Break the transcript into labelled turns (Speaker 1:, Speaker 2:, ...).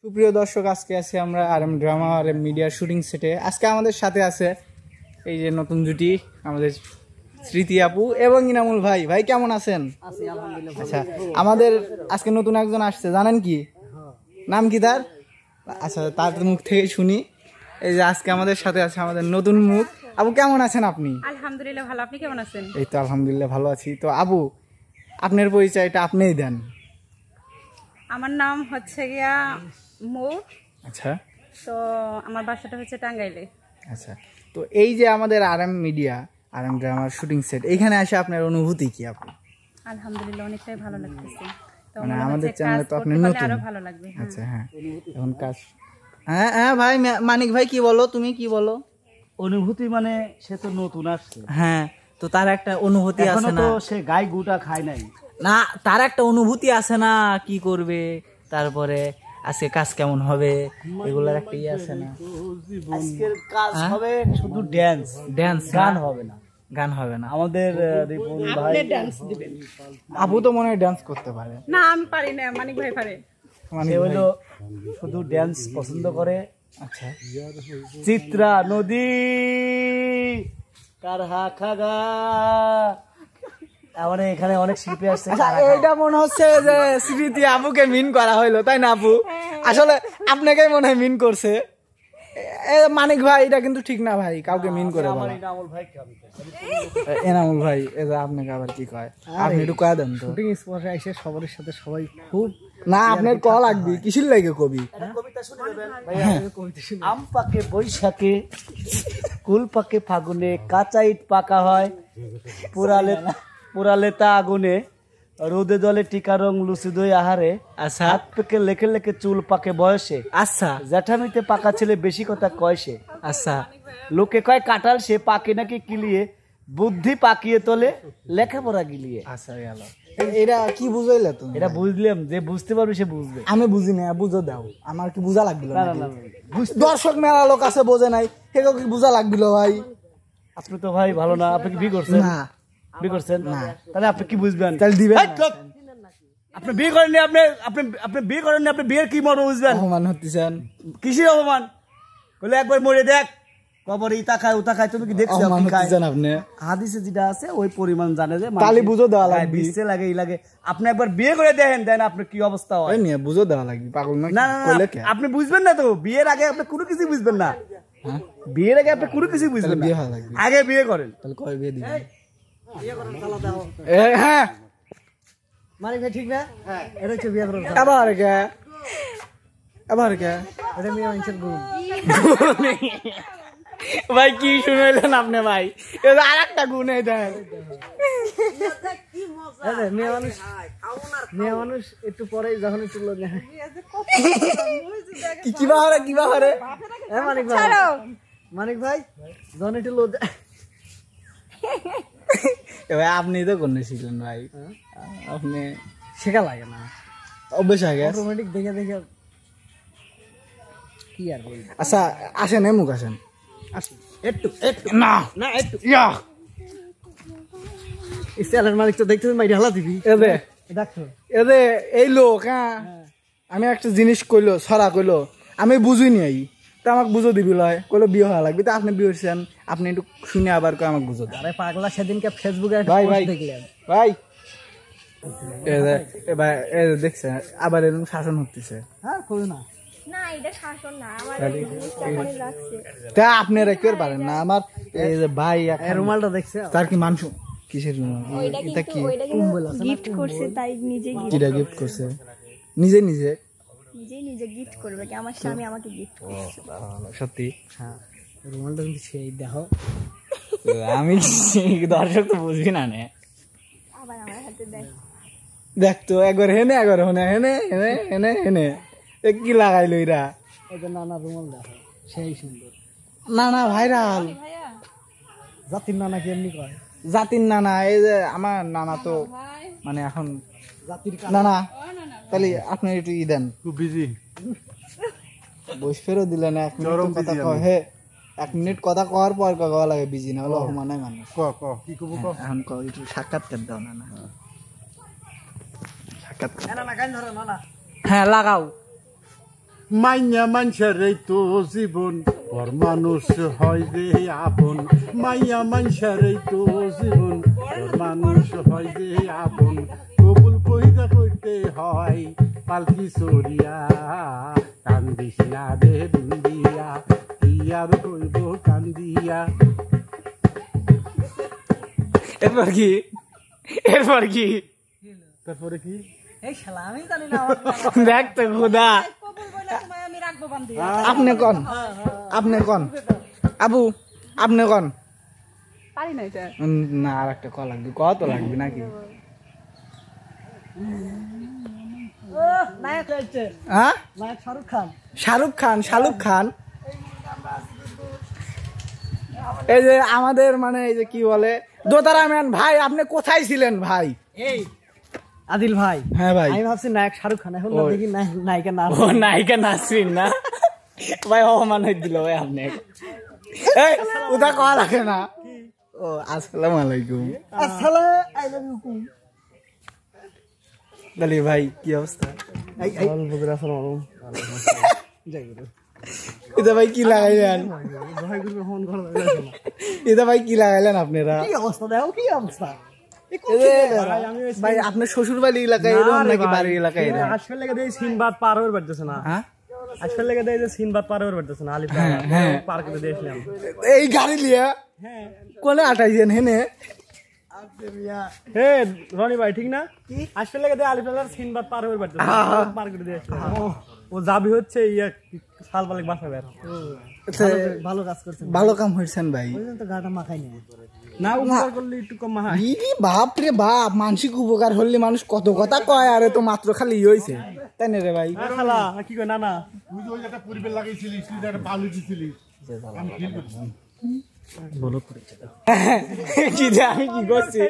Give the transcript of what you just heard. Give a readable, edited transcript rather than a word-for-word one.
Speaker 1: সুপ্রিয় দর্শক, আজকে আছি আমরা RM ড্রামা RM মিডিয়ার শুটিং সেটে। আজকে আমাদের সাথে আছে এই যে নতুন জুটি, আমাদের স্মৃতি আপু এবং ইনামুল ভাই। ভাই কেমন আছেন? আচ্ছা, আমাদের আজকে নতুন একজন আসছে, জানেন কি নাম কি তার? আচ্ছা, তার মুখ থেকে শুনি। এই যে আজকে আমাদের সাথে আছে আমাদের নতুন মুখ। আপু কেমন আছেন আপনি?
Speaker 2: আলহামদুলিল্লাহ ভালো, আপনি কেমন আছেন?
Speaker 1: এই তো আলহামদুলিল্লাহ ভালো আছি। তো আপু, আপনার পরিচয়টা আপনিই দেন।
Speaker 2: আমার নাম হচ্ছে গিয়া মৌ।
Speaker 1: আচ্ছা,
Speaker 2: তো আমার বাসাটা হচ্ছে টাঙ্গাইলে।
Speaker 1: আচ্ছা, তো এই যে আমাদের RM মিডিয়া RM ড্রামার শুটিং সেট, এখানে এসে আপনার অনুভূতি কি আপু?
Speaker 2: আলহামদুলিল্লাহ অনেকটাই ভালো লাগতেছে। তো
Speaker 1: মানে আমাদের চ্যানেলে তো আপনি নতুন,
Speaker 2: আরো ভালো লাগবে।
Speaker 1: আচ্ছা হ্যাঁ, এখন কাজ। হ্যাঁ হ্যাঁ ভাই, মানিক ভাই কি বলো, তুমি কি বলো?
Speaker 3: অনুভূতি মানে সে তো নতুন আসছে,
Speaker 1: হ্যাঁ, তো তার একটা অনুভূতি আছে না?
Speaker 3: তো সে গাই গুটা খায় নাই
Speaker 1: না, তার একটা অনুভূতি আছে না, কি করবে, তারপরে আজকে কাজ কেমন হবে, এগুলোর একটা ইয়ে আছে না?
Speaker 3: আজকের কাজ হবে শুধু ড্যান্স,
Speaker 1: ড্যান্স,
Speaker 3: গান হবে না।
Speaker 1: গান হবে না।
Speaker 3: আমাদের রিপন ভাই
Speaker 2: ডান্স দিবেন?
Speaker 1: আপু তো মনে হয় ডান্স করতে পারে।
Speaker 2: না, আমি পারি না, মানিক ভাই পারে।
Speaker 3: সে হলো শুধু ড্যান্স পছন্দ করে।
Speaker 1: আচ্ছা,
Speaker 3: চিত্রা নদী কারহা খাগা, আমাদের এখানে অনেক শিল্পী আসছে।
Speaker 1: এইটা মনে হচ্ছে যে স্মৃতি আপুকে মিন করা হইলো, তাই না আপু? আসলে আপনাকেই মনে হয় মিন করছে মানিক ভাই। এটা কিন্তু ঠিক না ভাই, কাউকে মিন করে বলা। এনামুল ভাই এটা আপনাকে আবার কি কয়? আপনি একটু কয়া দেন তো।
Speaker 3: শুটিং স্পটে এসে সবার সাথে সবাই খুব
Speaker 1: না, আপনার কল লাগবে, কিসির লাগে কবি?
Speaker 3: কবিতা শুনে দেবেন ভাইয়া। আম পাকে বৈশাখে, কুল পাকে ফাগুনে, কাঁচা ইট পাকা হয় পুরালেতা আগুনে, রোদে জলে টিকা রং লুচি দই আহারে,
Speaker 1: আচ্ছা,
Speaker 3: হাত পেকে লেখে লেখে চুল পাকে বয়সে,
Speaker 1: আচ্ছা,
Speaker 3: জ্যাঠামিতে পাকা ছেলে বেশি কথা কয় সে,
Speaker 1: আচ্ছা,
Speaker 3: লোকে কয় কাটাল সে পাকে নাকি কিলিয়ে, বুদ্ধি পাকিয়ে তোলে লেখাপড়া গিলিয়ে।
Speaker 1: আচ্ছা গেল। এটা কি বুঝাইলে তুমি?
Speaker 3: এটা বুঝলাম, যে বুঝতে পারবে সে বুঝবে।
Speaker 1: আমি বুঝি না, বুঝো দাও। আমার কি বুঝা লাগছিল?
Speaker 3: না না না,
Speaker 1: দর্শক মেলা লোক আছে বোঝে নাই, সেগুলো কি বুঝা লাগছিল ভাই?
Speaker 3: আপনি তো ভাই ভালো না, আপনি কি বিয়ে করছেন?
Speaker 1: না,
Speaker 3: বিয়ে করছেন না, তাহলে আপনি কি বুঝবেন?
Speaker 1: তাহলে দিবেন না।
Speaker 3: আপনি বিয়ে করেননি, আপনি বিয়ে করেননি, আপনি বিয়ের কি মর্ম বুঝবেন?
Speaker 1: অপমান হতেছেন।
Speaker 3: কিসের অপমান? বলে একবার মরে দেখ, কবরে ইতা খায় উতা খায়, তুমি কি দেখছো?
Speaker 1: অপমান হতেছেন আপনি।
Speaker 3: হাদিসে যেটা আছে ওই পরিমাণ জানে যে
Speaker 1: তালি বুঝো দেওয়া লাগবে,
Speaker 3: বিশে লাগে ই লাগে। আপনি একবার বিয়ে করে দেখেন, দেন আপনার কি অবস্থা হয়।
Speaker 1: ওই নিয়ে বুঝো দেওয়া লাগবে, পাগল না?
Speaker 3: না না, আপনি বুঝবেন না তো, বিয়ের আগে আপনি কোনো কিছু বুঝবেন না। বিয়ের আগে আপনি কোনো কিছু বুঝবেন না,
Speaker 1: বিয়ে হওয়া লাগবে।
Speaker 3: আগে বিয়ে করেন।
Speaker 1: তাহলে কয় বিয়ে দিবেন?
Speaker 3: হ্যাঁ মানে ঠিক না? হ্যাঁ, এটা হচ্ছে বিয়ে করেন।
Speaker 1: আবার কে, আবার কে,
Speaker 3: এটা মেয়ে মানুষের গুণ।
Speaker 1: ভাই কি শুনাইলেন আপনি ভাই? এটা আরেকটা গুণ এই দেন।
Speaker 3: মেয়ে মানুষ একটু পরে যখন একটু
Speaker 1: কিবা হারে
Speaker 3: মানিক ভাই যখন একটু লোদ
Speaker 1: ভাই, আপনি তো কোন শিখলেন ভাই? আপনি
Speaker 3: শেখা লাগে না,
Speaker 1: অভ্যেস হয়ে গেছে,
Speaker 3: অটোমেটিক দেখে দেখে কি আর বলবো।
Speaker 1: আচ্ছা আসেন, মুখ আসেন,
Speaker 3: আসি একটু একটু
Speaker 1: না
Speaker 3: না একটু
Speaker 1: ইয়া
Speaker 3: স্টাইলের মালিক তো দেখতে মাইরে হালা দিবি
Speaker 1: এদে
Speaker 3: ডাক্তার
Speaker 1: এদে এই লোক। হ্যাঁ, আমি একটা জিনিস কইলো, ছড়া কইলো, আমি বুঝিনি। আই তো আমাকে বুঝো দিবি লয়, কইলো বিয়ে হওয়া লাগবে। তো আপনি বিয়ে হচ্ছেন, আপনি একটু শুনে আবার কই আমাকে বুঝো।
Speaker 3: আরে পাগলা, সেদিনকে ফেসবুকে
Speaker 1: ভাই ভাই
Speaker 3: দেখলাম
Speaker 1: ভাই, এবার দেখছে আবার এরকম শাসন হতেছে।
Speaker 3: হ্যাঁ কই না,
Speaker 2: না এটা শাসন না, আমার মনে লাগছে।
Speaker 1: তা আপনারা কেউ পারেন না। আমার এই যে ভাই
Speaker 3: রুমালটা দেখছে,
Speaker 1: তার কি মাংস কিসের রুমাল? এটা কি
Speaker 2: গিফট করছে, তাই নিজে
Speaker 1: কিরা গিফট করছে? নিজে নিজে
Speaker 2: নিজে গিফট করবে কি? আমার স্বামী আমাকে গিফট করছে।
Speaker 1: সত্যি?
Speaker 3: হ্যাঁ রুমালটা কিন্তু সেই দেখো।
Speaker 1: আমি দর্শক তো বুঝবি না নে,
Speaker 2: আবার আমার হাতে
Speaker 1: দেখতো একবার হেনে একবার হেনে হেনে হেনে হেনে হেনে কি লাগাইলো এরা?
Speaker 3: এটা নানা রুমাল দেখো, সেই সুন্দর।
Speaker 1: নানা ভাইরাল,
Speaker 3: জাতির নানা কি এমনি কয়?
Speaker 1: জাতির নানা, এই যে আমার নানা তো মানে এখন
Speaker 3: জাতির
Speaker 1: নানা। তাহলে আপনি একটু ই দেন,
Speaker 3: খুব বিজি
Speaker 1: বই ফেরত দিলেন। 1 মিনিট কথা কয়, হে 1 মিনিট কথা কওয়ার পর কওয়া লাগে বিজি না হলো অপমানায় মানুষ।
Speaker 3: কি কব
Speaker 1: এখন কও একটু সাক্ষাৎকার দাও না। সাক্ষাৎকার
Speaker 3: না না গান ধরো না না।
Speaker 1: হ্যাঁ লাগাও,
Speaker 4: মাইয়া মানুষের এই তো জীবন পর মানুষ হয় রে আপন মাইয়া মানুষের এই তো জীবন পর মানুষ হয় রে আপন কবুল কইরা কইতে হয় পালকি চড়িয়া কান্দিস না রে বিন্দিয়া কি আর কইব কান্দিয়া।
Speaker 1: এরপর কি এরপর কি
Speaker 4: তারপরে কি
Speaker 3: এই শালা আমি জানি না
Speaker 1: দেখ তো খোদা
Speaker 3: কবুল বইলা তোমায় আমি রাখবো বান্ধি
Speaker 1: আপনি কোন আপনি কোন আবু আপনি কোন
Speaker 2: পারি না এটা
Speaker 1: না আর একটা কল লাগবে কত লাগবে নাকি
Speaker 3: নায়ক হয়েছে
Speaker 1: হ্যাঁ
Speaker 3: নায়ক শাহরুখ খান
Speaker 1: শাহরুখ খান এই যে আমাদের মানে এই যে কি বলে দোতারা ম্যান ভাই আপনি কোথায় ছিলেন ভাই?
Speaker 3: এই আদিল ভাই
Speaker 1: হ্যাঁ ভাই
Speaker 3: আমি ভাবছি নায়ক শাহরুখ খান এখন না দেখি নায়িকা না
Speaker 1: ও নায়িকা নাসরিন না ভাই অপমান হয়ে দিল ভাই আপনি এই ওটা কল লাগে না ও আসসালামু আলাইকুম
Speaker 3: আসসালামু আলাইকুম
Speaker 1: দালি ভাই কি অবস্থা এটা ভাই কি লাগাইলেন এটা ভাই কি লাগাইলেন আপনারা
Speaker 3: কি অবস্থা দেখো কি অবস্থা
Speaker 1: ভাই আপনার শ্বশুর বাড়ি এলাকায় এরকম নাকি বাড়ির এলাকায় এরকম?
Speaker 5: আসলে লেগে দেয় সিনবাদ পার হয়ে পারতেছে না
Speaker 1: হ্যাঁ
Speaker 5: আসলে লেগে দেয় যে সিনবাদ পার হয়ে পারতেছে না আলিপ পার করে দিয়েছিলাম
Speaker 1: এই গাড়ি লিয়া কোনে আটাইছেন হেনে
Speaker 5: হে রনি ভাই ঠিক না আসলে লেগে দেয় আলিপ সিনবাদ পার হয়ে পারতেছে না পার করে দিয়েছিলাম ও যাবি হচ্ছে ইয়া সাল বালিক বাসা বের
Speaker 3: ভালো কাজ করছেন
Speaker 1: ভালো কাম হয়েছেন ভাই
Speaker 3: তো গাটা মাখাই না
Speaker 5: না উপকার করলে একটু কম মাহা
Speaker 1: ইরি বাপ রে বাপ মানসিক উপকার হলে মানুষ কত কথা কয় আরে তো মাত্র খালি হয়েছে তাই না রে ভাই
Speaker 5: খালা কি কয় না না
Speaker 4: তুই যে ওই একটা পরিবেশ লাগাইছিলিস তুই একটা বালু দিছিলিস আমি ফিল করছি
Speaker 1: কি যে আমি কি করছি